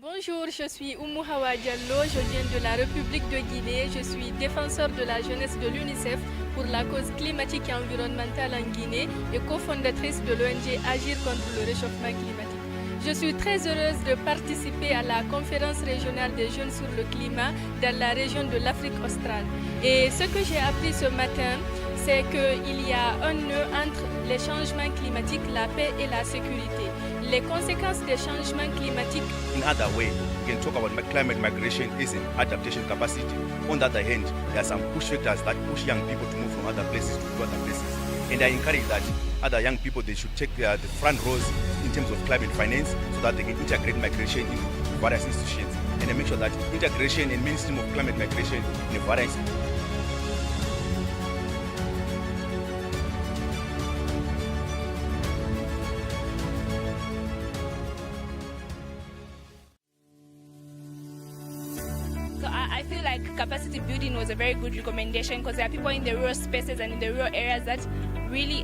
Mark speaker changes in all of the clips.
Speaker 1: Bonjour, je suis Oumou Hawa Diallo, je viens de la République de Guinée. Je suis défenseur de la jeunesse de l'UNICEF pour la cause climatique et environnementale en Guinée et cofondatrice de l'ONG Agir contre le réchauffement climatique. Je suis très heureuse de participer à la conférence régionale des jeunes sur le climat dans la région de l'Afrique australe. Et ce que j'ai appris ce matin, c'est qu'il y a un nœud entre les changements climatiques, la paix et la sécurité. Les conséquences des changements climatiques.
Speaker 2: In other way, we can talk about climate migration is an adaptation capacity. On the other hand, there are some push factors that push young people to move from other places to other places. And I encourage that other young people, they should take the front rows in terms of climate finance so that they can integrate migration into various institutions and make sure that integration and mainstream of climate migration in various
Speaker 3: So I feel like capacity building was a very good recommendation because there are people in the rural spaces and in the rural areas that really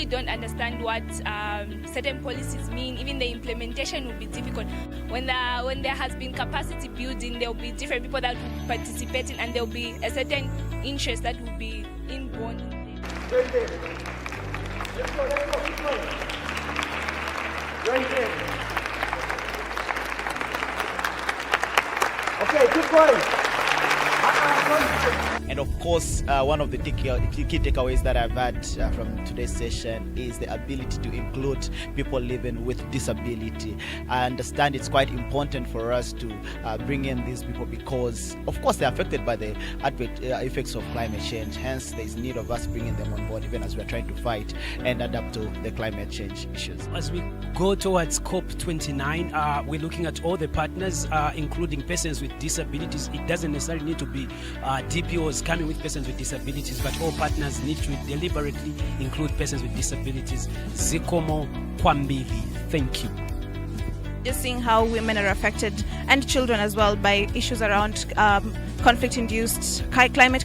Speaker 3: don't understand what certain policies mean. Even the implementation will be difficult. When there has been capacity building, there will be different people that will be participating, and there will be a certain interest that will be inborn in them.
Speaker 4: Right there. Let's go, keep going. Right there. Okay, keep going.
Speaker 5: And of course, one of the key takeaways that I've had from today's session is the ability to include people living with disability. I understand it's quite important for us to bring in these people because, of course, they're affected by the effects of climate change. Hence, there's need of us bringing them on board even as we're trying to fight and adapt to the climate change issues.
Speaker 6: As we go towards COP29, we're looking at all the partners, including persons with disabilities. It doesn't necessarily need to be DPOs coming with persons with disabilities, but all partners need to deliberately include persons with disabilities. Zikomo Kwambili. Thank you.
Speaker 7: Just seeing how women are affected, and children as well, by issues around climate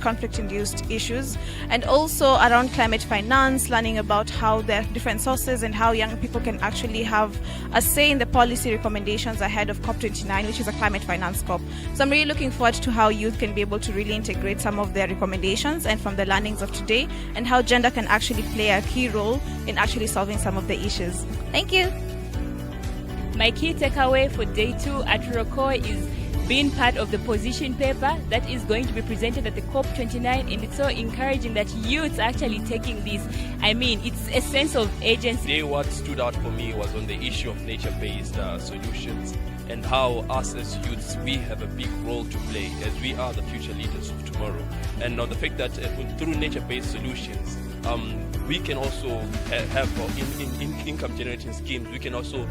Speaker 7: conflict-induced issues, and also around climate finance, learning about how there are different sources and how young people can actually have a say in the policy recommendations ahead of COP29, which is a climate finance COP. So I'm really looking forward to how youth can be able to really integrate some of their recommendations and from the learnings of today, and how gender can actually play a key role in actually solving some of the issues. Thank you.
Speaker 8: My key takeaway for day 2 at Roko is being part of the position paper that is going to be presented at the COP29, and it's so encouraging that youths actually taking this. I mean, it's a sense of agency.
Speaker 9: Today what stood out for me was on the issue of nature-based solutions and how us as youths, we have a big role to play as we are the future leaders of tomorrow. And on the fact that through nature-based solutions, we can also have income generating schemes. We can also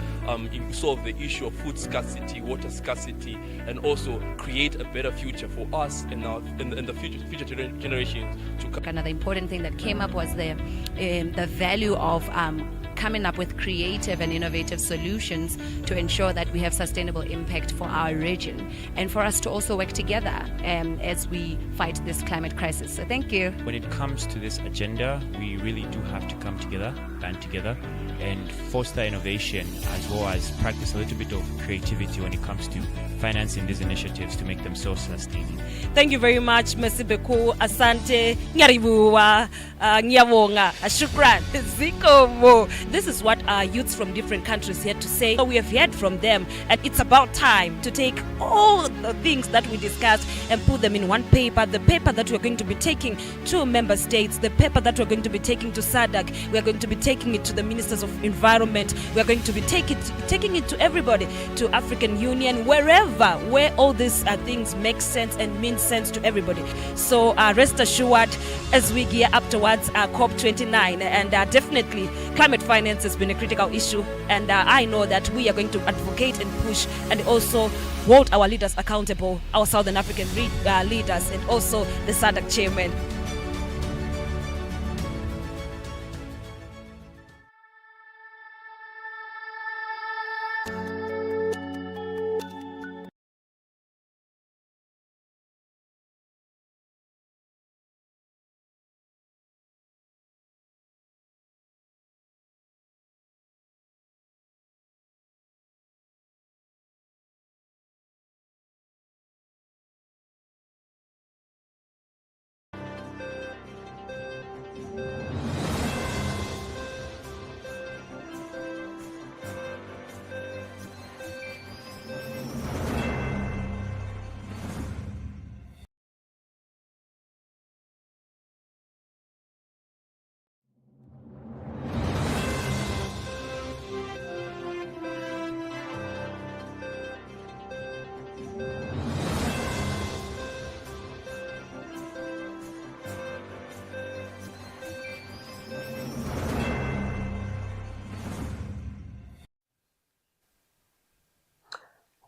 Speaker 9: solve the issue of food scarcity, water scarcity, and also create a better future for us and the future generations to come.
Speaker 10: Another important thing that came up was the value of coming up with creative and innovative solutions to ensure that we have sustainable impact for our region and for us to also work together as we fight this climate crisis. So thank you.
Speaker 11: When it comes to this agenda, we really do have to come together, band together, and foster innovation as well as practice a little bit of creativity when it comes to financing these initiatives to make them self-sustaining.
Speaker 12: Thank you very much, Mesibeku, Asante, Nyaribuwa, Nyawonga, Shukran, Zikomo. This is what our youths from different countries had to say. So we have heard from them, and it's about time to take all the things that we discussed and put them in one paper. The paper that we're going to be taking to member states, the paper that we're going to be taking to SADC, we're going to be taking it to the ministers of environment, we're going to be taking it to everybody, to African Union, where all these things make sense and mean sense to everybody. So rest assured as we gear up towards COP29, and definitely climate finance has been a critical issue, and I know that we are going to advocate and push and also hold our leaders accountable, our Southern African leaders, and also the SADC chairman.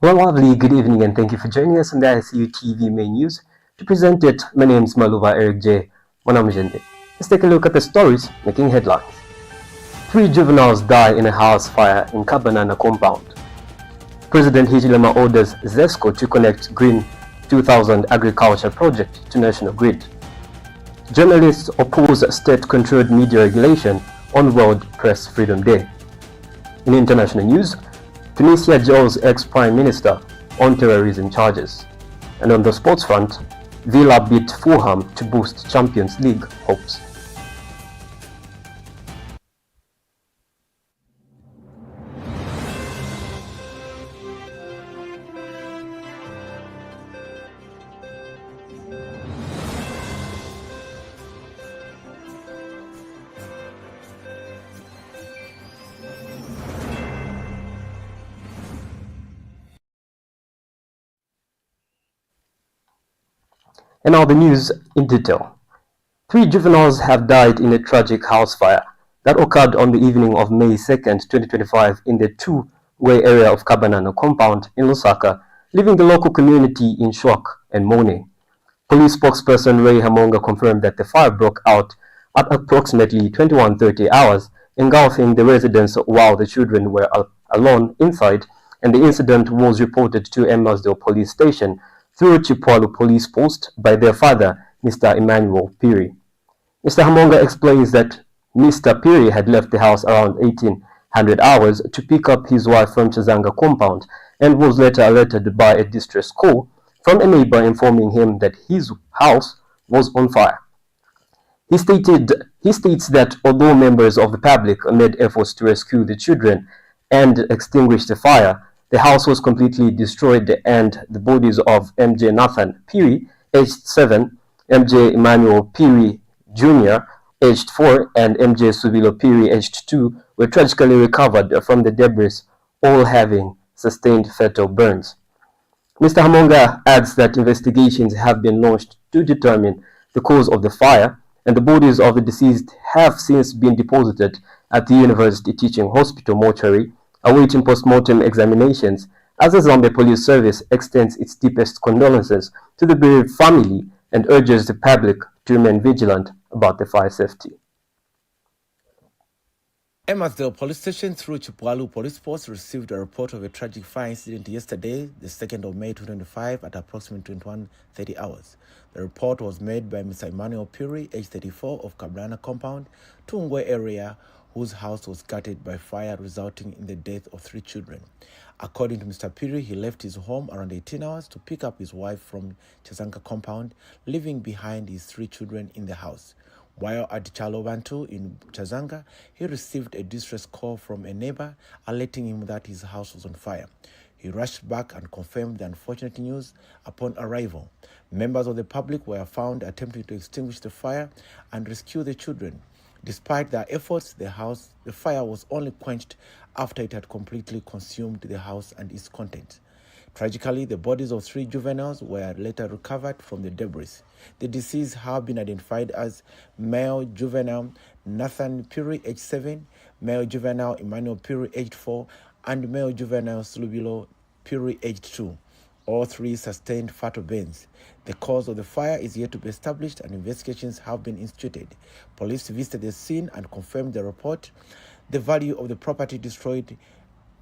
Speaker 13: Well, lovely good evening and thank you for joining us on the ICU TV main news. To present it, my name is Maluba Eric J. Mwanamuchende. Let's take a look at the stories making headlines. 3 juveniles die in a house fire in Kabanana compound. President Hichilema orders ZESCO to connect Green 2000 agriculture project to national grid. Journalists oppose state-controlled media regulation on World Press Freedom Day. In international news, Tunisia jails ex-prime minister on terrorism charges. And on the sports front, Villa beat Fulham to boost Champions League hopes. And now the news in detail. 3 juveniles have died in a tragic house fire that occurred on the evening of May 2nd, 2025 in the two-way area of Kabanana compound in Lusaka, leaving the local community in shock and mourning. Police spokesperson Ray Hamonga confirmed that the fire broke out at approximately 21:30 hours, engulfing the residence while the children were alone inside, and the incident was reported to Emmausdale Police Station through Chipwalu Police Post by their father, Mr. Emmanuel Piri. Mr. Hamonga explains that Mr. Piri had left the house around 1800 hours to pick up his wife from Chazanga compound and was later alerted by a distress call from a neighbor informing him that his house was on fire. He states that although members of the public made efforts to rescue the children and extinguish the fire, the house was completely destroyed and the bodies of MJ Nathan Piri, aged 7, MJ Emmanuel Piri Jr., aged 4, and MJ Subilo Piri, aged 2, were tragically recovered from the debris, all having sustained fatal burns. Mr. Hamonga adds that investigations have been launched to determine the cause of the fire, and the bodies of the deceased have since been deposited at the University Teaching Hospital mortuary, awaiting post-mortem examinations, as the Zambia Police Service extends its deepest condolences to the bereaved family and urges the public to remain vigilant about the fire safety.
Speaker 14: Emmausdale Police Station through Chipwalu Police Post received a report of a tragic fire incident yesterday, the 2nd of May 2025, at approximately 21:30 hours. The report was made by Mr. Emmanuel Piri, age 34, of Kabanana compound, Tungwe area, whose house was gutted by fire, resulting in the death of 3 children. According to Mr. Piri, he left his home around 18 hours to pick up his wife from Chazanga compound, leaving behind his 3 children in the house. While at Chalobantu in Chazanga, he received a distress call from a neighbor alerting him that his house was on fire. He rushed back and confirmed the unfortunate news upon arrival. Members of the public were found attempting to extinguish the fire and rescue the children. Despite their efforts, the fire was only quenched after it had completely consumed the house and its contents. Tragically, the bodies of 3 juveniles were later recovered from the debris. The deceased have been identified as male juvenile Nathan Piri, age 7, male juvenile Emmanuel Piri, age 4, and male juvenile Slubilo Piri, age 2. All 3 sustained fatal burns. The cause of the fire is yet to be established and investigations have been instituted. Police visited the scene and confirmed the report. The value of the property destroyed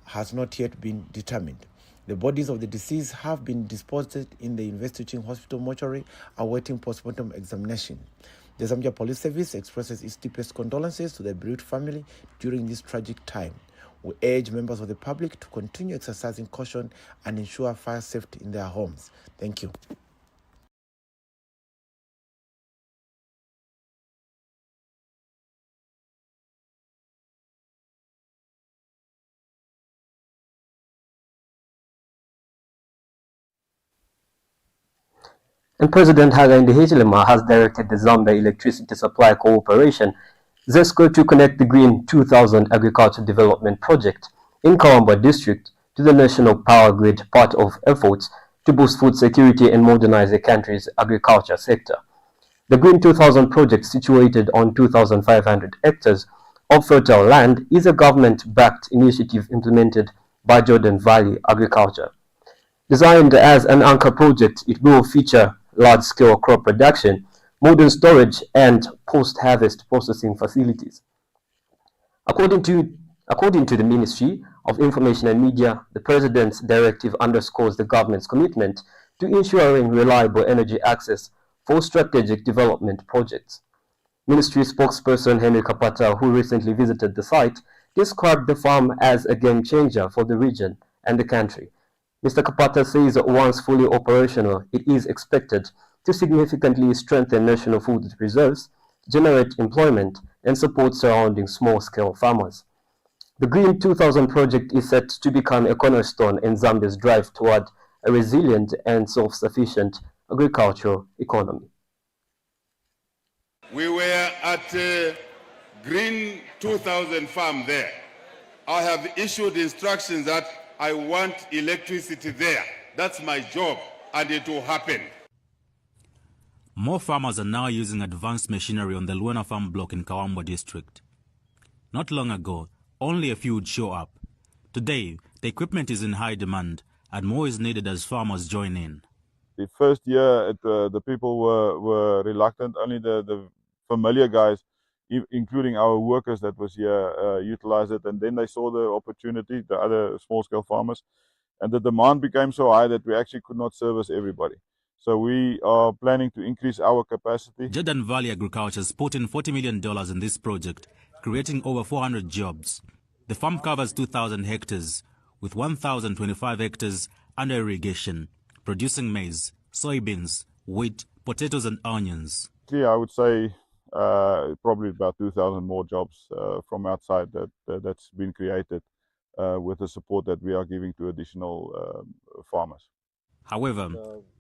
Speaker 14: has not yet been determined. The bodies of the deceased have been disposed in the University Hospital mortuary awaiting postmortem examination. The Zambia Police Service expresses its deepest condolences to the bereaved family during this tragic time. We urge members of the public to continue exercising caution and ensure fire safety in their homes. Thank you.
Speaker 13: And President Hichilema has directed the Zambia Electricity Supply Corporation, ZESCO, to connect the Green 2000 Agriculture Development Project in Kawamba District to the national power grid, part of efforts to boost food security and modernize the country's agriculture sector. The Green 2000 project, situated on 2,500 hectares of fertile land, is a government-backed initiative implemented by Jordan Valley Agriculture. Designed as an anchor project, it will feature large-scale crop production, modern storage, and post-harvest processing facilities. According to the Ministry of Information and Media, the President's directive underscores the government's commitment to ensuring reliable energy access for strategic development projects. Ministry spokesperson Henry Kapata, who recently visited the site, described the farm as a game changer for the region and the country. Mr. Kapata says that once fully operational, it is expected to significantly strengthen national food reserves, generate employment, and support surrounding small-scale farmers. The Green 2000 project is set to become a cornerstone in Zambia's drive toward a resilient and self-sufficient agricultural economy.
Speaker 15: We were at Green 2000 farm there. I have issued instructions that I want electricity there. That's my job, and it will happen.
Speaker 16: More farmers are now using advanced machinery on the Luena farm block in Kawambwa district. Not long ago, only a few would show up. Today, the equipment is in high demand, and more is needed as farmers join in.
Speaker 17: The first year, the people were reluctant. Only the familiar guys, including our workers that was here, utilized it. And then they saw the opportunity, the other small-scale farmers. And the demand became so high that we actually could not service everybody. So we are planning to increase our capacity.
Speaker 16: Jordan Valley Agriculture has put in $40 million in this project, creating over 400 jobs. The farm covers 2,000 hectares, with 1,025 hectares under irrigation, producing maize, soybeans, wheat, potatoes and onions.
Speaker 17: I would say probably about 2,000 more jobs from outside that's been created with the support that we are giving to additional farmers.
Speaker 16: However,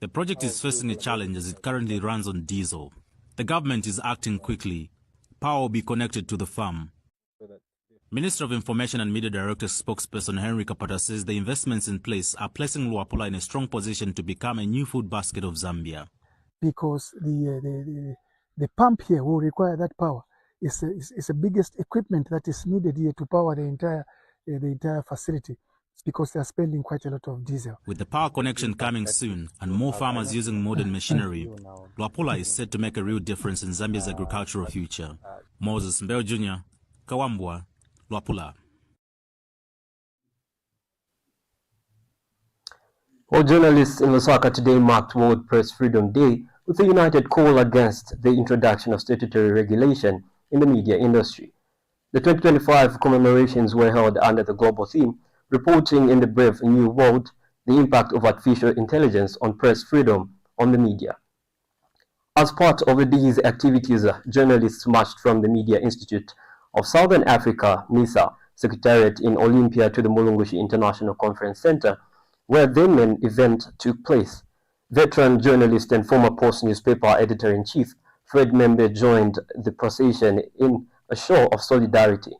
Speaker 16: the project is facing a challenge as it currently runs on diesel. The government is acting quickly. Power will be connected to the farm. Minister of Information and Media Director spokesperson Henry Kapata says the investments in place are placing Luapula in a strong position to become a new food basket of Zambia.
Speaker 18: Because the pump here will require that power. It's the biggest equipment that is needed here to power the entire facility. Because they are spending quite a lot of diesel.
Speaker 16: With the power connection coming soon and more farmers using modern machinery, Luapula is set to make a real difference in Zambia's agricultural future. Moses Mbeo Jr., Kawambwa, Luapula.
Speaker 13: Well, journalists in Lusaka today marked World Press Freedom Day with a united call against the introduction of statutory regulation in the media industry. The 2025 commemorations were held under the global theme, Reporting in the Brave New World, the Impact of Artificial Intelligence on Press Freedom on the Media. As part of these activities, journalists marched from the Media Institute of Southern Africa, MISA, Secretariat in Olympia to the Mulungushi International Conference Center, where the main event took place. Veteran journalist and former Post newspaper editor-in-chief Fred Membe joined the procession in a show of solidarity.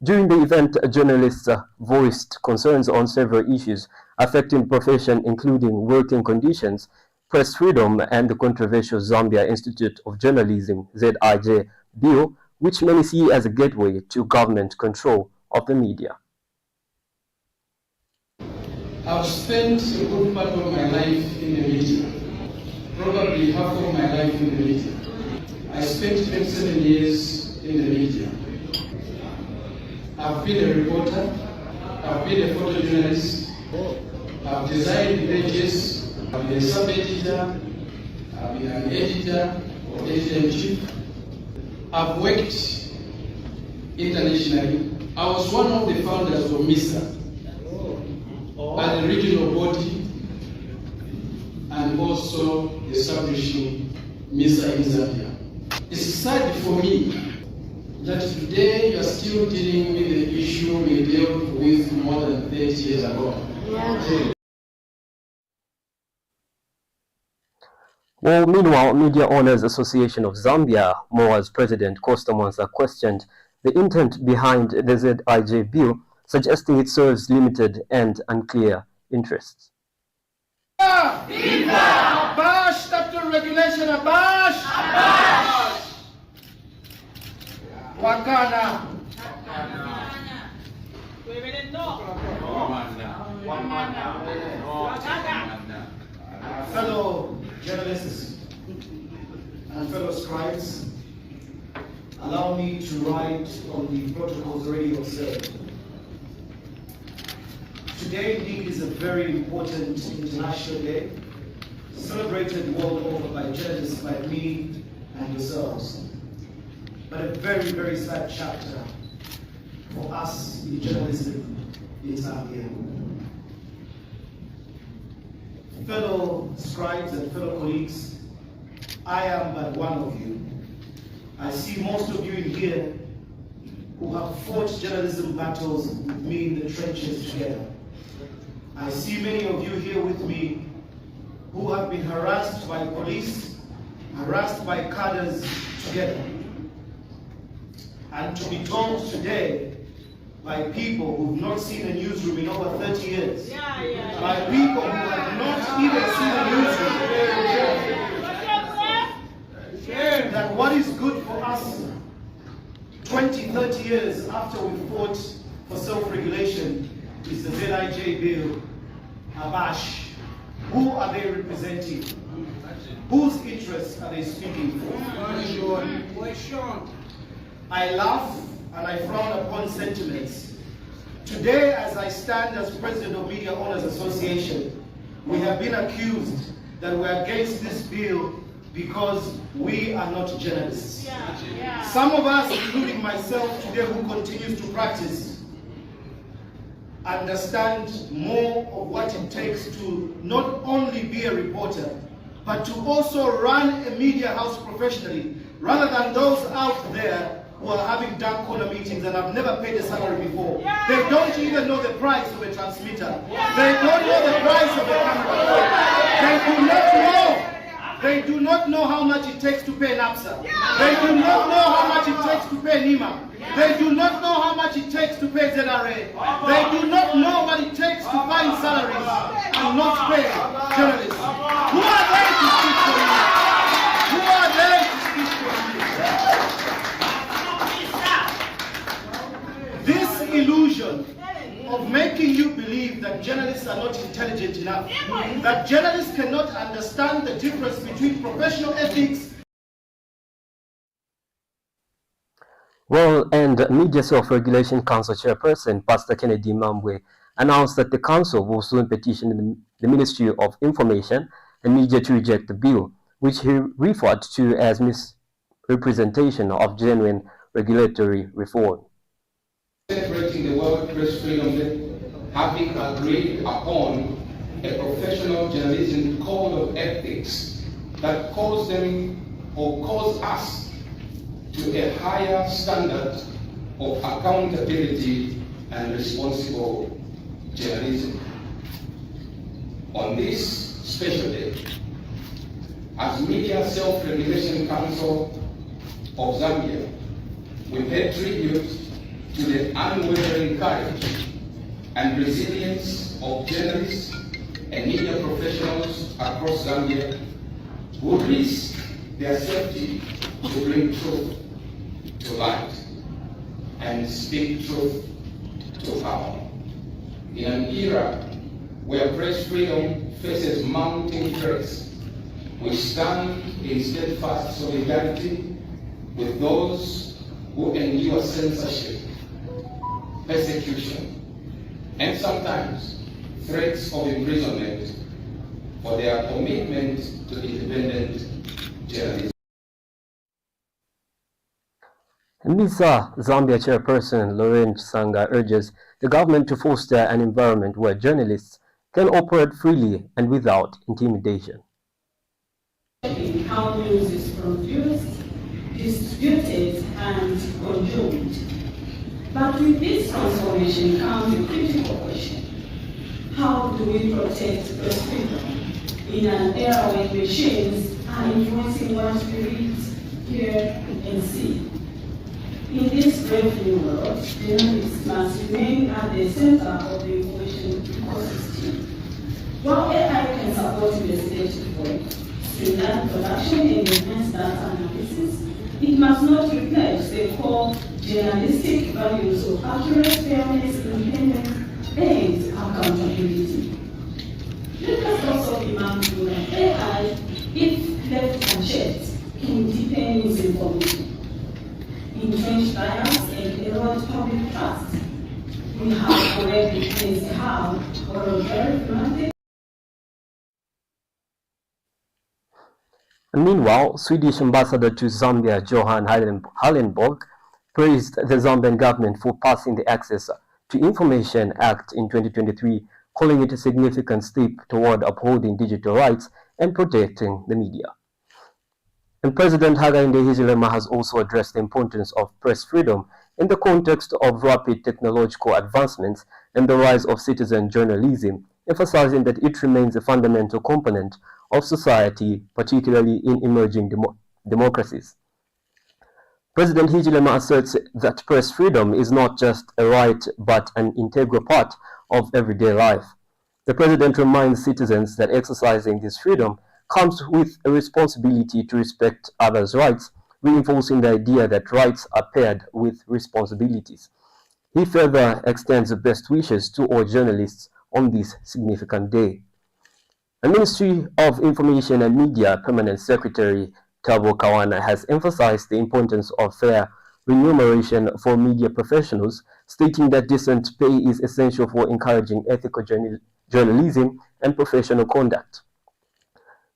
Speaker 13: During the event, journalists voiced concerns on several issues affecting the profession, including working conditions, press freedom, and the controversial Zambia Institute of Journalism (ZIJ) bill, which many see as a gateway to government control of the media.
Speaker 19: I've spent a good part of my life in the media, probably half of my life in the media. I spent 27 years in the media. I've been a reporter, I've been a photojournalist, I've designed pages, I've been a sub-editor, I've been an editor or editor-in-chief. I've worked internationally. I was one of the founders of MISA, as a regional body, and also establishing MISA in Zambia. It's sad for me that today you are still dealing with the issue we dealt with more than 30 years ago. Yeah.
Speaker 13: Well, meanwhile, Media Owners Association of Zambia, MOA's president Costa Mwanza, questioned the intent behind the ZIJ bill, suggesting it serves limited and unclear interests.
Speaker 19: Abash, statutory regulation, abash! Abash! Wakana.
Speaker 20: Fellow journalists and fellow scribes, allow me to write on the protocols already observed. Today indeed is a very important international day, celebrated world over by journalists like me and yourselves. But a very, very sad chapter for us in journalism in Zambia. Fellow scribes and fellow colleagues, I am but one of you. I see most of you in here who have fought journalism battles with me in the trenches together. I see many of you here with me who have been harassed by police, harassed by cadres together. And to be told today by people who've not seen a newsroom in over 30 years, by people who have not even seen a newsroom, that what is good for us 20, 30 years after we fought for self-regulation is the ZIJ bill, Abash. Who are they representing? Whose interests are they speaking for? I laugh and I frown upon sentiments. Today, as I stand as President of Media Owners Association, we have been accused that we're against this bill because we are not journalists. Some of us, including myself today, who continues to practice, understand more of what it takes to not only be a reporter, but to also run a media house professionally, rather than those out there who are having dark corner meetings and have never paid a salary before. They don't even know the price of a transmitter. They don't know the price of a camera. They do not know how much it takes to pay an APSA. They do not know how much it takes to pay NIMA. They do not know how much it takes to pay ZRA. They do not know what it takes to find salaries and not pay journalists. Who are they to speak for you? Who are they to speak for you? This illusion of making you believe that journalists are not intelligent enough, that journalists cannot understand the difference between professional ethics.
Speaker 13: Well, and Media Self-Regulation Council Chairperson, Pastor Kennedy Mambwe, announced that the council will soon petition the Ministry of Information and Media to reject the bill, which he referred to as misrepresentation of genuine regulatory reform.
Speaker 19: Celebrating the World Press Freedom Day, having agreed upon a professional journalism code of ethics that calls them or calls us to a higher standard of accountability and responsible journalism. On this special day, as Media Self-Regulation Council of Zambia, we pay tribute to the unwavering courage and resilience of journalists and media professionals across Zambia who risk their safety to bring truth to light and speak truth to power. In an era where press freedom faces mounting threats, we stand in steadfast solidarity with those who endure censorship, persecution, and sometimes threats of imprisonment for their commitment to independent journalism.
Speaker 13: MISA Zambia Chairperson Laurent Sanga urges the government to foster an environment where journalists can operate freely and without intimidation.
Speaker 21: How news is produced, distributed, and consumed. But with this transformation comes a critical question. How do we protect press freedom in an era when machines are influencing what we read, hear, and see? In this brave new world, journalists must remain at the center of the information ecosystem. While AI can support investigative work, streamline production, and enhance data analysis, it must not replace the core journalistic values of accurate, fairness, independence, and accountability. Let us also be mindful that AI, if left unchecked, can deepen misinformation, entrench bias, and erode public trust. We have already placed how or a very dramatic.
Speaker 13: Meanwhile, Swedish Ambassador to Zambia Johan Hallenborg praised the Zambian government for passing the Access to Information Act in 2023, calling it a significant step toward upholding digital rights and protecting the media. And President Hichilema has also addressed the importance of press freedom in the context of rapid technological advancements and the rise of citizen journalism, emphasizing that it remains a fundamental component of society, particularly in emerging democracies. President Hichilema asserts that press freedom is not just a right but an integral part of everyday life. The president reminds citizens that exercising this freedom comes with a responsibility to respect others' rights, reinforcing the idea that rights are paired with responsibilities. He further extends the best wishes to all journalists on this significant day. The Ministry of Information and Media Permanent Secretary Thabo Kawana has emphasized the importance of fair remuneration for media professionals, stating that decent pay is essential for encouraging ethical journalism and professional conduct.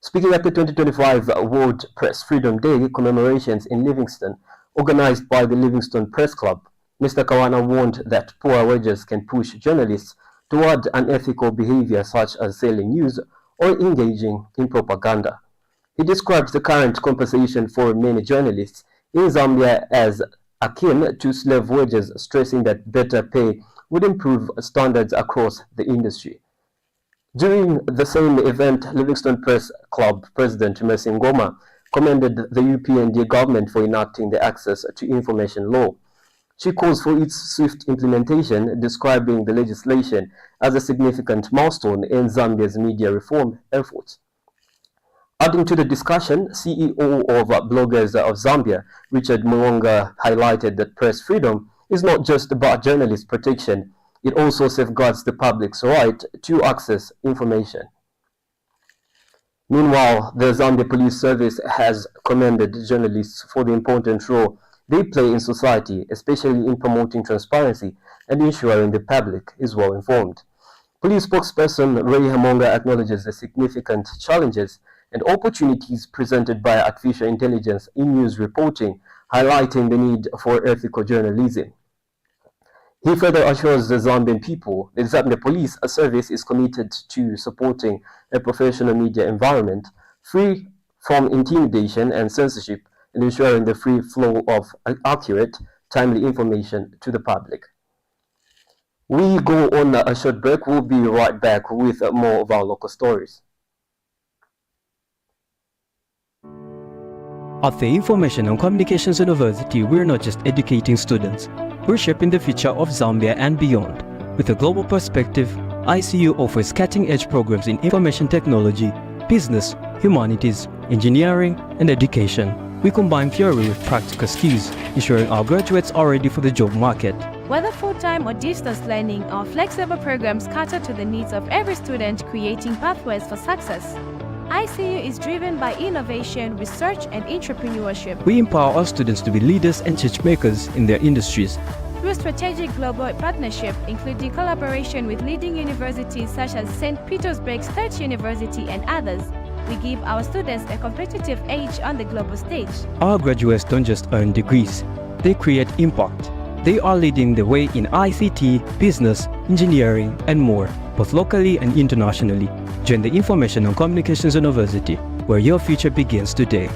Speaker 13: Speaking at the 2025 World Press Freedom Day commemorations in Livingston, organized by the Livingston Press Club, Mr. Kawana warned that poor wages can push journalists toward unethical behavior such as selling news or engaging in propaganda. He describes the current compensation for many journalists in Zambia as akin to slave wages, stressing that better pay would improve standards across the industry. During the same event, Livingston Press Club President Mercy Ngoma commended the UPND government for enacting the Access to Information Law. She calls for its swift implementation, describing the legislation as a significant milestone in Zambia's media reform efforts. Adding to the discussion, CEO of Bloggers of Zambia, Richard Mwonga, highlighted that press freedom is not just about journalist protection, it also safeguards the public's right to access information. Meanwhile, the Zambia Police Service has commended journalists for the important role they play in society, especially in promoting transparency and ensuring the public is well informed. Police spokesperson Ray Hamonga acknowledges the significant challenges and opportunities presented by artificial intelligence in news reporting, highlighting the need for ethical journalism. He further assures the Zambian people that the Zambia Police Service is committed to supporting a professional media environment free from intimidation and censorship, and ensuring the free flow of accurate, timely information to the public. We go on a short break. We'll be right back with more of our local stories.
Speaker 1: At the Information and Communications University, we're not just educating students, we're shaping the future of Zambia and beyond. With a global perspective, ICU offers cutting-edge programs in information technology, business, humanities, engineering, and education. We combine theory with practical skills, ensuring our graduates are ready for the job market.
Speaker 22: Whether full-time or distance learning, our flexible programs cater to the needs of every student, creating pathways for success. ICU is driven by innovation, research, and entrepreneurship.
Speaker 1: We empower our students to be leaders and change makers in their industries.
Speaker 22: Through strategic global partnership, including collaboration with leading universities such as St. Petersburg State University and others, we give our students a competitive edge on the global stage.
Speaker 1: Our graduates don't just earn degrees, they create impact. They are leading the way in ICT, business, engineering, and more, both locally and internationally. Join the Information and Communications University, where your future begins today.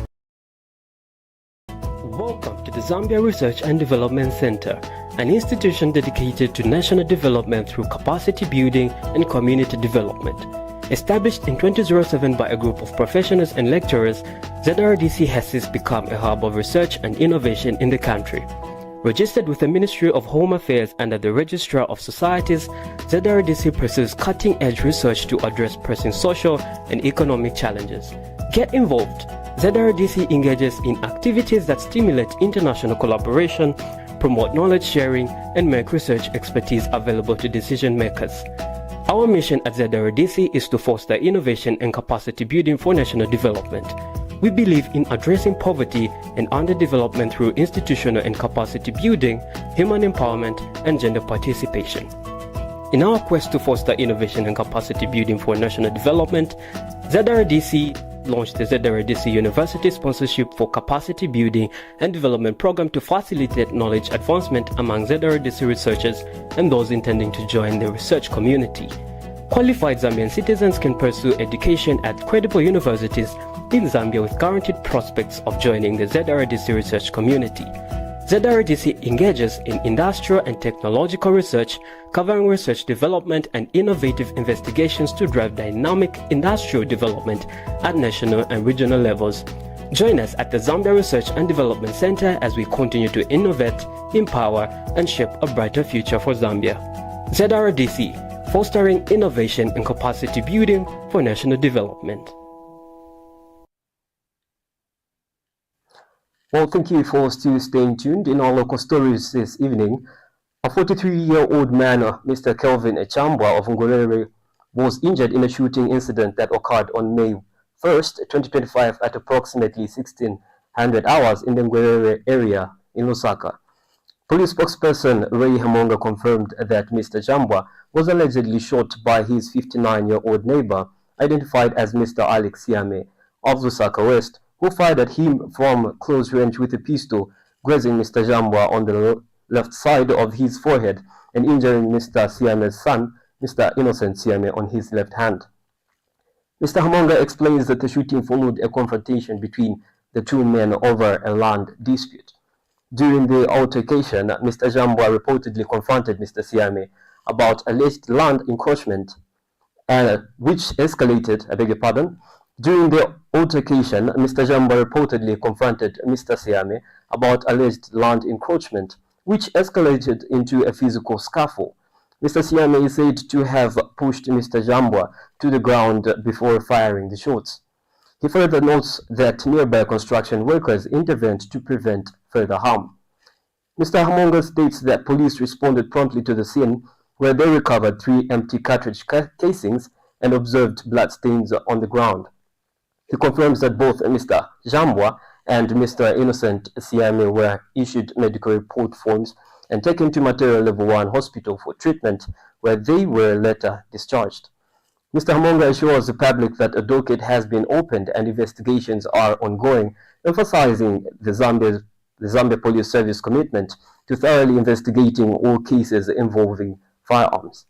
Speaker 1: Welcome to the Zambia Research and Development Center, an institution dedicated to national development through capacity building and community development. Established in 2007 by a group of professionals and lecturers, ZRDC has since become a hub of research and innovation in the country. Registered with the Ministry of Home Affairs under the Registrar of Societies, ZRDC pursues cutting-edge research to address pressing social and economic challenges. Get involved. ZRDC engages in activities that stimulate international collaboration, promote knowledge sharing, and make research expertise available to decision makers. Our mission at ZRDC is to foster innovation and capacity building for national development. We believe in addressing poverty and underdevelopment through institutional and capacity building, human empowerment, and gender participation. In our quest to foster innovation and capacity building for national development, ZRDC launched the ZRDC University Sponsorship for Capacity Building and Development Program to facilitate knowledge advancement among ZRDC researchers and those intending to join the research community. Qualified Zambian citizens can pursue education at credible universities in Zambia with guaranteed prospects of joining the ZRDC research community. ZRDC engages in industrial and technological research, covering research development and innovative investigations to drive dynamic industrial development at national and regional levels. Join us at the Zambia Research and Development Center as we continue to innovate, empower, and shape a brighter future for Zambia. ZRDC, fostering innovation and capacity building for national development.
Speaker 13: Well, thank you for still staying tuned. In our local stories this evening, a 43-year-old man, Mr. Kelvin Echambwa of Ngorere, was injured in a shooting incident that occurred on May 1st, 2025 at approximately 1600 hours in the Ngorere area in Lusaka. Police spokesperson Ray Hamonga confirmed that Mr. Chambwa was allegedly shot by his 59-year-old neighbor, identified as Mr. Alex Siame of Lusaka West, who fired at him from close range with a pistol, grazing Mr. Chambwa on the left side of his forehead and injuring Mr. Siame's son, Mr. Innocent Siame, on his left hand. Mr. Hamonga explains that the shooting followed a confrontation between the two men over a land dispute. During the altercation, Mr. Chambwa reportedly confronted Mr. Siame about alleged land encroachment, which escalated, During the altercation, Mr. Chambwa reportedly confronted Mr. Siame about alleged land encroachment, which escalated into a physical scuffle. Mr. Siame is said to have pushed Mr. Chambwa to the ground before firing the shots. He further notes that nearby construction workers intervened to prevent further harm. Mr. Hamonga states that police responded promptly to the scene, where they recovered 3 empty cartridge casings and observed bloodstains on the ground. He confirms that both Mr. Chambwa and Mr. Innocent Siame were issued medical report forms and taken to Material Level 1 Hospital for treatment, where they were later discharged. Mr. Hamonga assures the public that a docket has been opened and investigations are ongoing, emphasizing the Zambia Police Service commitment to thoroughly investigating all cases involving firearms.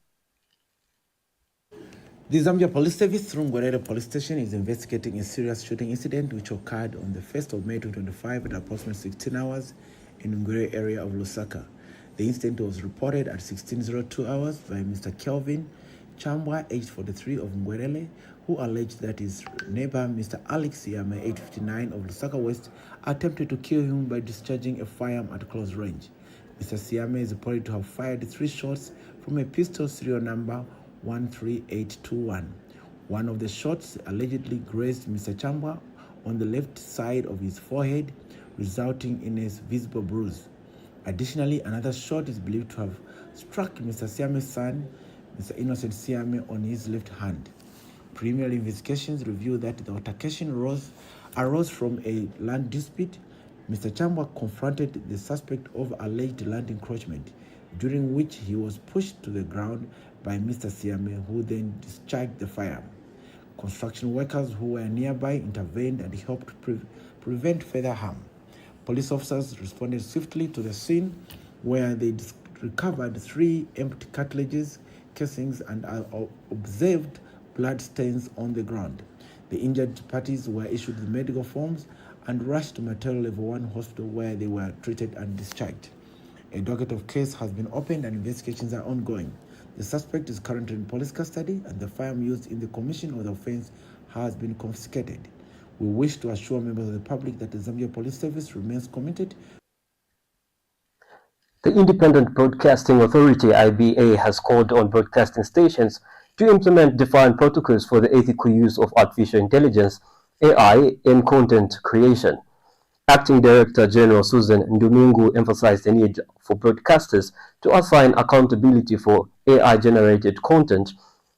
Speaker 14: The Zambia Police Service through Ngorere Police Station is investigating a serious shooting incident which occurred on the 1st of May 2025 at approximately 16 hours in the Ngorere area of Lusaka. The incident was reported at 16:02 hours by Mr. Kelvin Chambwa, aged 43, of Ngorele, who alleged that his neighbor, Mr. Alex Siame, aged 59, of Lusaka West, attempted to kill him by discharging a firearm at close range. Mr. Siame is reported to have fired 3 shots from a pistol serial number 13821. One of the shots allegedly grazed Mr. Chambwa on the left side of his forehead, resulting in a visible bruise. Additionally, another shot is believed to have struck Mr. Siame's son, Mr. Innocent Siame, on his left hand. Preliminary investigations reveal that the altercation arose from a land dispute. Mr. Chambwa confronted the suspect over alleged land encroachment, during which he was pushed to the ground by Mr. Siame, who then discharged the firearm. Construction workers who were nearby intervened and helped prevent further harm. Police officers responded swiftly to the scene, where they recovered 3 empty cartridges, casings, and observed blood stains on the ground. The injured parties were issued the medical forms and rushed to Material Level 1 Hospital, where they were treated and discharged. A docket of case has been opened and investigations are ongoing. The suspect is currently in police custody, and the firearm used in the commission of the offense has been confiscated. We wish to assure members of the public that the Zambia Police Service remains committed.
Speaker 13: The Independent Broadcasting Authority, IBA, has called on broadcasting stations to implement defined protocols for the ethical use of artificial intelligence, AI, in content creation. Acting Director General Susan Ndumingu emphasized the need for broadcasters to assign accountability for AI-generated content,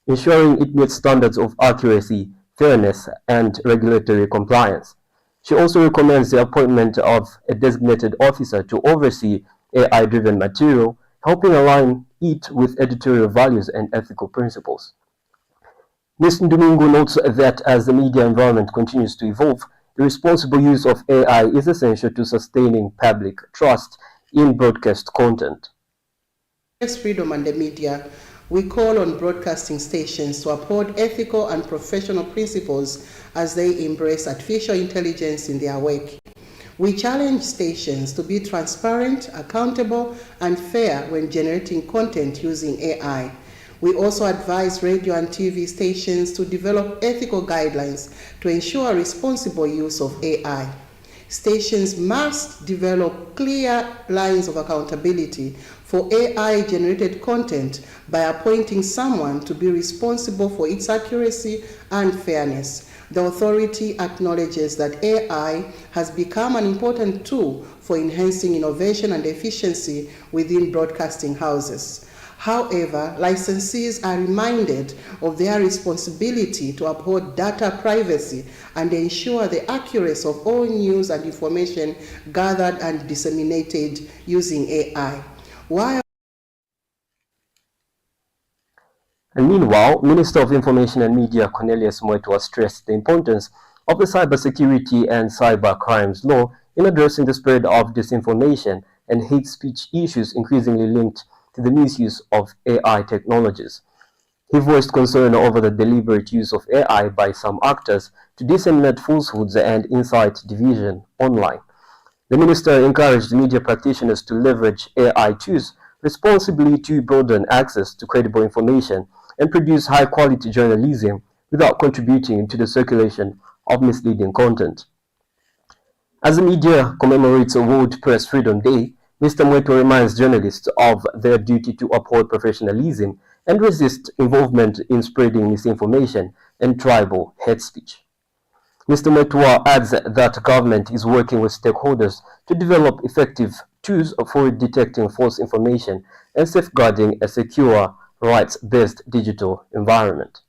Speaker 13: ensuring it meets standards of accuracy, fairness, and regulatory compliance. She also recommends the appointment of a designated officer to oversee AI-driven material, helping align it with editorial values and ethical principles. Ms. Ndumingu notes that as the media environment continues to evolve, the responsible use of AI is essential to sustaining public trust in broadcast content.
Speaker 2: Press freedom and the media, we call on broadcasting stations to uphold ethical and professional principles as they embrace artificial intelligence in their work. We challenge stations to be transparent, accountable, and fair when generating content using AI. We also advise radio and TV stations to develop ethical guidelines to ensure responsible use of AI. Stations must develop clear lines of accountability for AI-generated content by appointing someone to be responsible for its accuracy and fairness. The authority acknowledges that AI has become an important tool for enhancing innovation and efficiency within broadcasting houses. However, licensees are reminded of their responsibility to uphold data privacy and ensure the accuracy of all news and information gathered and disseminated using AI.
Speaker 13: And meanwhile, Minister of Information and Media Cornelius Mwetwa stressed the importance of the cybersecurity and cyber crimes law in addressing the spread of disinformation and hate speech issues increasingly linked to the misuse of AI technologies. He voiced concern over the deliberate use of AI by some actors to disseminate falsehoods and incite division online. The minister encouraged media practitioners to leverage AI tools responsibly to broaden access to credible information and produce high-quality journalism without contributing to the circulation of misleading content. As the media commemorates World Press Freedom Day, Mr. Mwetwa reminds journalists of their duty to uphold professionalism and resist involvement in spreading misinformation and tribal hate speech. Mr. Mwetwa adds that government is working with stakeholders to develop effective tools for detecting false information and safeguarding a secure, rights-based digital environment.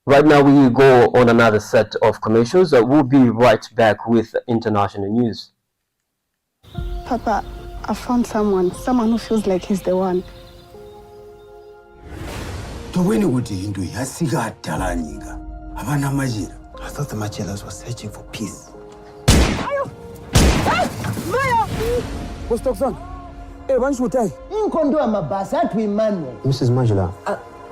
Speaker 13: Right now we go on another set of commercials. We'll be right back with international news.
Speaker 3: Papa, I found someone who feels like he's the one.
Speaker 23: I thought the Machelas were searching for peace.
Speaker 24: What's up, son? Hey, why should I?
Speaker 23: Mrs. Majula.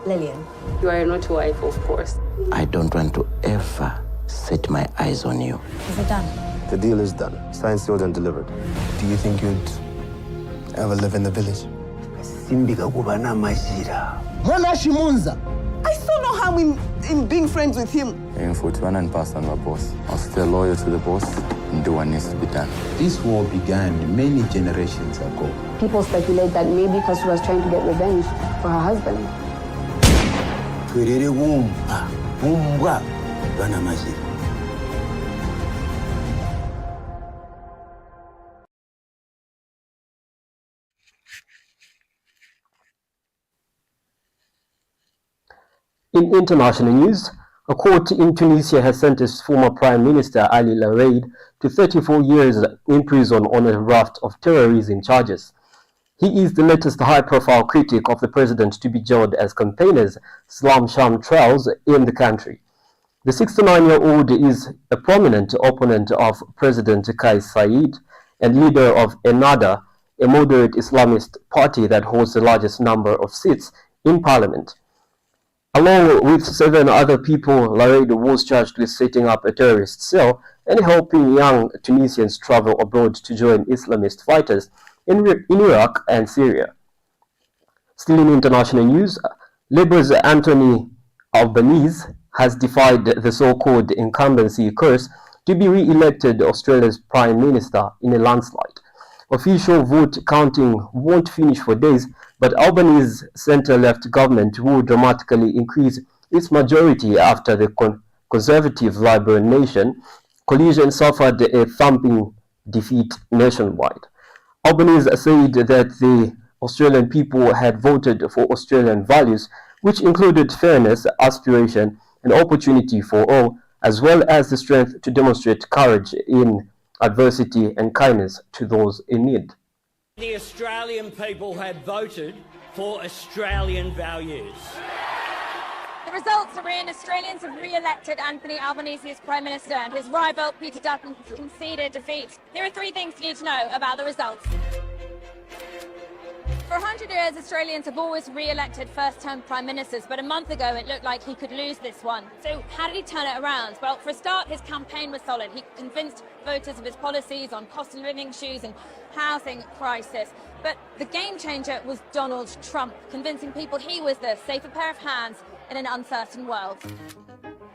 Speaker 25: Lillian, you are not your wife, of course.
Speaker 23: I don't want to ever set my eyes on you.
Speaker 25: Is it done?
Speaker 23: The deal is done. Signed, sealed, and delivered.
Speaker 24: Do you think you'd ever live in the village?
Speaker 3: I saw no harm in being friends with him.
Speaker 23: And for 200% my boss. I'll stay loyal to the boss and do what needs to be done.
Speaker 26: This war began many generations ago.
Speaker 3: People speculate that maybe Kasu was trying to get revenge for her husband.
Speaker 13: In international news, a court in Tunisia has sentenced former Prime Minister Ali Lareid to 34 years in prison on a raft of terrorism charges. He is the latest high-profile critic of the president to be jailed as campaigners slam sham trials in the country. The 69-year-old is a prominent opponent of President Kais Saied and leader of Ennahda, a moderate Islamist party that holds the largest number of seats in parliament. Along with 7 other people, Lareid was charged with setting up a terrorist cell and helping young Tunisians travel abroad to join Islamist fighters in Iraq and Syria. Still in international news, Labour's Anthony Albanese has defied the so-called incumbency curse to be re-elected Australia's Prime Minister in a landslide. Official vote counting won't finish for days, but Albanese's centre-left government will dramatically increase its majority after the Conservative Liberal Nation coalition suffered a thumping defeat nationwide. Albanese said that the Australian people had voted for Australian values, which included fairness, aspiration, and opportunity for all, as well as the strength to demonstrate courage in adversity and kindness to those in need.
Speaker 4: The Australian people had voted for Australian values.
Speaker 5: The results are in. Australians have re-elected Anthony Albanese as Prime Minister, and his rival Peter Dutton conceded defeat. There are three things you need to know about the results. For 100 years, Australians have always re-elected first-term Prime Ministers, but a month ago it looked like he could lose this one. So how did he turn it around? Well, for a start, his campaign was solid. He convinced voters of his policies on cost of living issues and housing crisis. But the game changer was Donald Trump, convincing people he was the safer pair of hands in an uncertain world.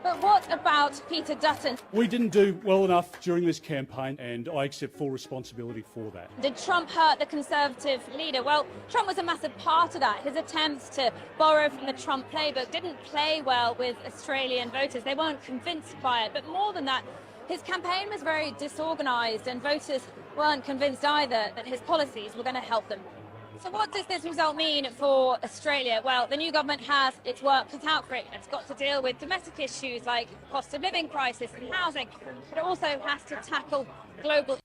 Speaker 5: But what about Peter Dutton?
Speaker 6: We didn't do well enough during this campaign, and I accept full responsibility for that.
Speaker 5: Did Trump hurt the Conservative leader? Well, Trump was a massive part of that. His attempts to borrow from the Trump playbook didn't play well with Australian voters. They weren't convinced by it. But more than that, his campaign was very disorganised, and voters weren't convinced either that his policies were going to help them. So what does this result mean for Australia? Well, the new government has its work cut out for it. It's got to deal with domestic issues like cost of living crisis and housing, but it also has to tackle global.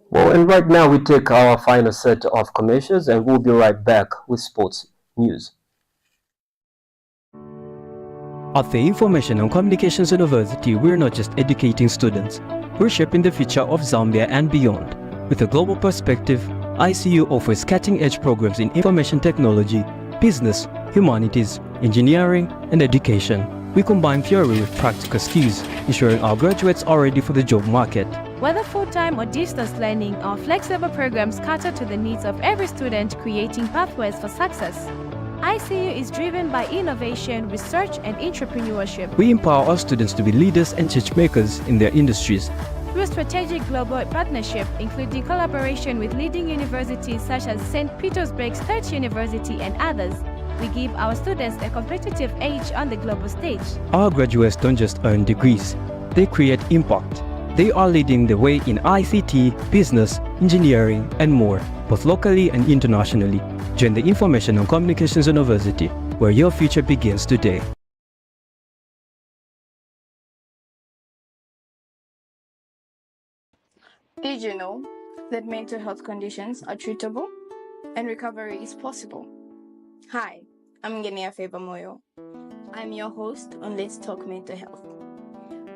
Speaker 13: Well, and right now we take our final set of commercials, and we'll be right back with sports news.
Speaker 1: At the Information and Communications University, we're not just educating students, we're shaping the future of Zambia and beyond. With a global perspective, ICU offers cutting-edge programs in information technology, business, humanities, engineering, and education. We combine theory with practical skills, ensuring our graduates are ready for the job market.
Speaker 22: Whether full-time or distance learning, our flexible programs cater to the needs of every student, creating pathways for success. ICU is driven by innovation, research, and entrepreneurship.
Speaker 1: We empower our students to be leaders and change makers in their industries.
Speaker 22: Through strategic global partnership, including collaboration with leading universities such as St. Petersburg State University and others, we give our students a competitive edge on the global stage.
Speaker 1: Our graduates don't just earn degrees, they create impact. They are leading the way in ICT, business, engineering, and more, both locally and internationally. Join the Information and Communications University, where your future begins today.
Speaker 7: Did you know that mental health conditions are treatable and recovery is possible? Hi, I'm Ngenia Febamoyo. I'm your host on Let's Talk Mental Health.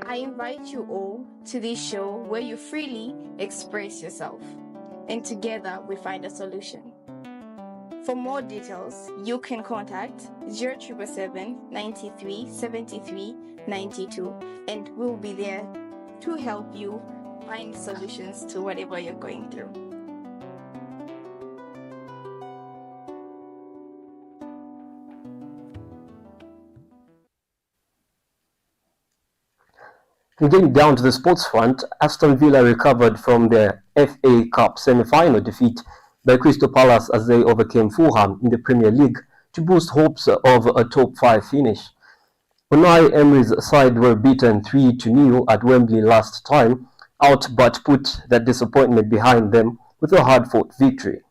Speaker 7: I invite you all to this show where you freely express yourself, and together we find a solution. For more details, you can contact 0777 93 73 92, and we'll be there to help you find solutions to whatever you're going through.
Speaker 13: Getting down to the sports front, Aston Villa recovered from their FA Cup semi-final defeat by Crystal Palace as they overcame Fulham in the Premier League to boost hopes of a top 5 finish. Unai Emery's side were beaten 3-0 at Wembley last time out, but put that disappointment behind them with a hard-fought victory.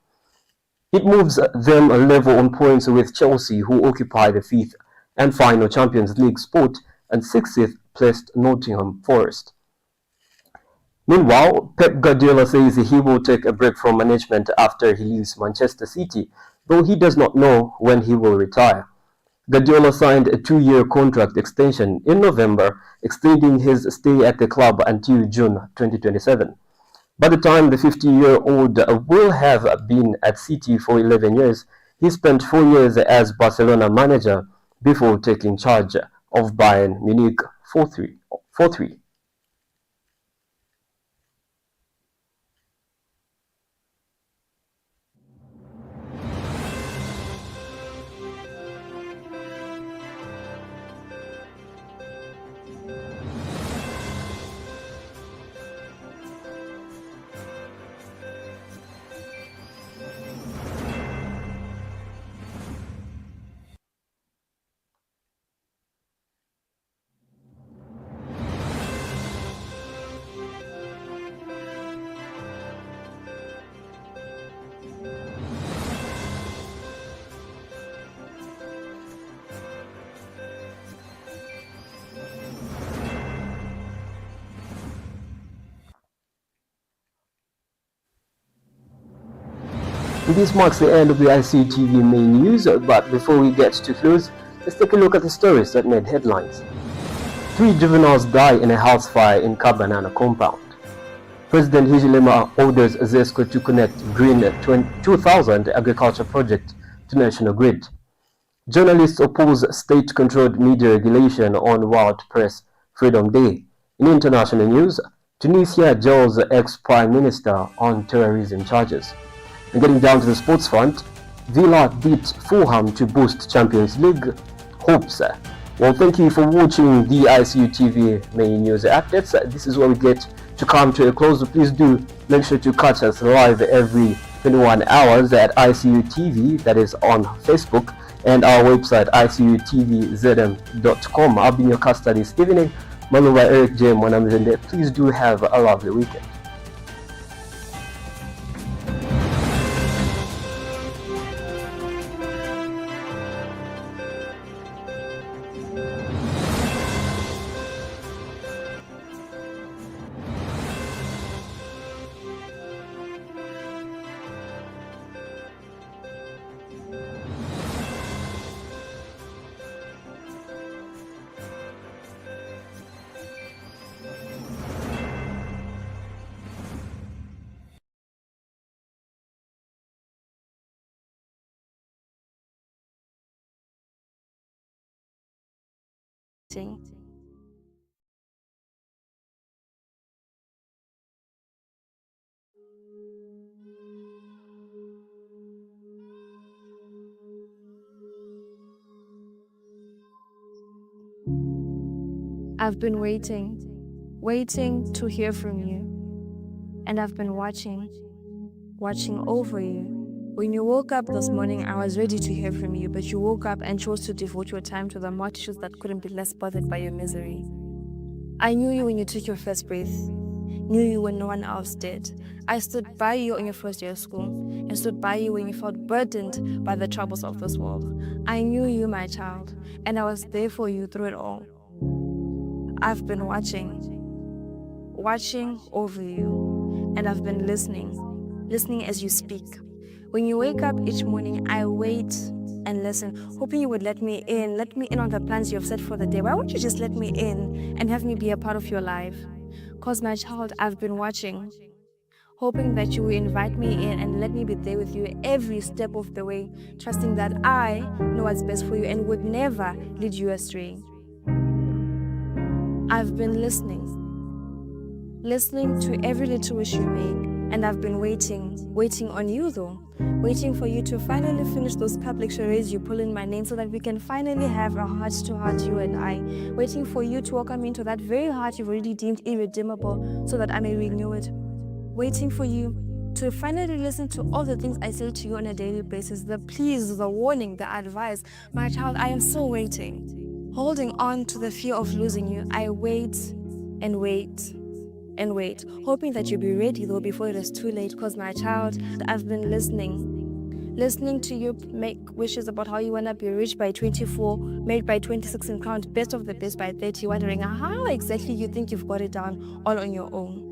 Speaker 13: It moves them a level on points with Chelsea, who occupy the 5th and final Champions League spot, and 6th placed Nottingham Forest. Meanwhile, Pep Guardiola says he will take a break from management after he leaves Manchester City, though he does not know when he will retire. Guardiola signed a 2-year contract extension in November, extending his stay at the club until June 2027. By the time the 50-year-old will have been at City for 11 years, he spent 4 years as Barcelona manager before taking charge of Bayern Munich 4-3. And this marks the end of the ICU TV main news, but before we get to close, let's take a look at the stories that made headlines. 3 juveniles die in a house fire in Kabanana compound. President Hichilema orders ZESCO to connect Green 2000 agriculture project to national grid. Journalists oppose state-controlled media regulation on World Press Freedom Day. In international news, Tunisia jails ex-prime minister on terrorism charges. And getting down to the sports front, Villa beat Fulham to boost Champions League hopes. Well, thank you for watching the ICU TV main news updates. This is where we get to come to a close. Please do make sure to catch us live every 21 hours at ICU TV, that is on Facebook, and our website icutvzm.com. I've been your caster this evening, Maluba Eric J. Mwanamuchende. Please do have a lovely weekend.
Speaker 8: I've been waiting to hear from you. And I've been watching over you. When you woke up this morning, I was ready to hear from you, but you woke up and chose to devote your time to the multitudes that couldn't be less bothered by your misery. I knew you when you took your first breath, knew you when no one else did. I stood by you on your first day of school, and stood by you when you felt burdened by the troubles of this world. I knew you, my child, and I was there for you through it all. I've been watching over you, and I've been listening as you speak. When you wake up each morning, I wait and listen, hoping you would let me in on the plans you have set for the day. Why won't you just let me in and have me be a part of your life? Because, my child, I've been watching, hoping that you will invite me in and let me be there with you every step of the way, trusting that I know what's best for you and would never lead you astray. I've been listening to every little wish you make. And I've been waiting on you though. Waiting for you to finally finish those public charades you pull in my name so that we can finally have a heart-to-heart, you and I. Waiting for you to welcome me into that very heart you've already deemed irredeemable so that I may renew it. Waiting for you to finally listen to all the things I say to you on a daily basis, the pleas, the warning, the advice. My child, I am still waiting. Holding on to the fear of losing you, I wait and wait. And wait, hoping that you'll be ready though before it is too late, because my child, I've been listening to you make wishes about how you want to be rich by 24, married by 26 and crowned best of the best by 30, wondering how exactly you think you've got it down all on your own.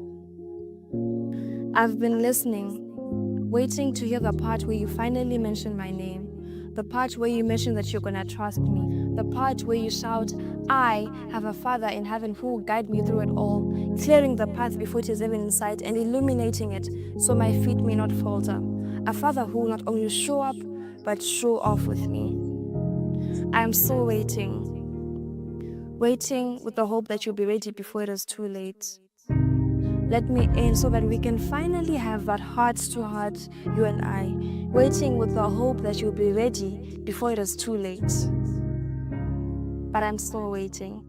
Speaker 8: I've been waiting to hear the part where you finally mention my name, the part where you mention that you're gonna trust me, the part where you shout, I have a Father in heaven who will guide me through it all, clearing the path before it is even in sight and illuminating it so my feet may not falter. A Father who will not only show up, but show off with me. I am still waiting with the hope that you'll be ready before it is too late. Let me in so that we can finally have that heart-to-heart, you and I, waiting with the hope that you'll be ready before it is too late. But I'm still waiting.